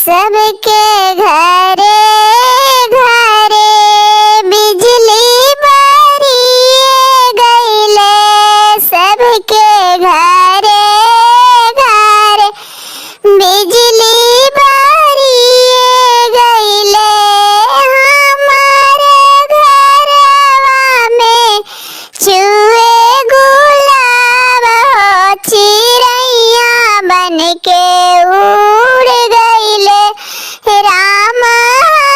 सबके घरे घरे बिजली बरिए गइले। सबके घरे घरे बिजली बरिए गइले। हमारे घरवा में चूहे गुलाब हो चिड़ैया बनके उड़ गइले। राम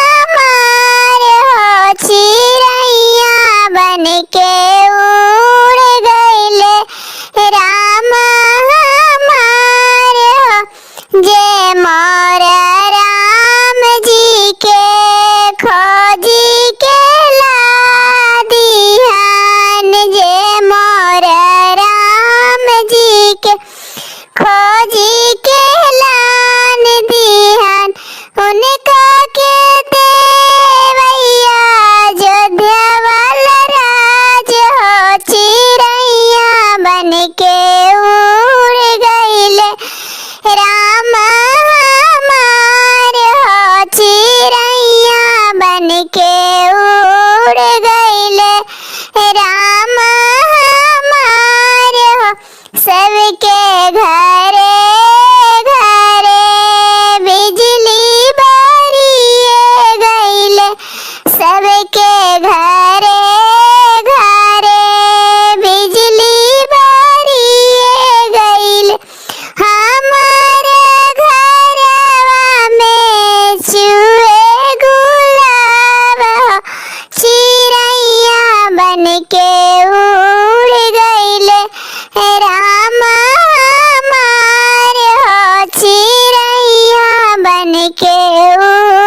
हमारे हो चिड़ैया बनके उड़ गइले। राम हमारे हो जे मोर राम जी के खोजी के ला दिहन। जे मोर राम जी के खोजी के लान दिहन। उनका के देवैया अयोध्या वाला राज हो चिड़ैया बनके उड़ गइले। राम हमारे हो चिड़ैया बनके उड़ गइले। राम हमारे हो सबके घरे घरे बिजली बरिए गइले। सबके घरे घरे बिजली बरिए गइले। हमारे घरवा में चूहे गुलाब हो चिड़ैया बनके उड़ गइले। राम हमारे हो चिड़ैया बनके उड़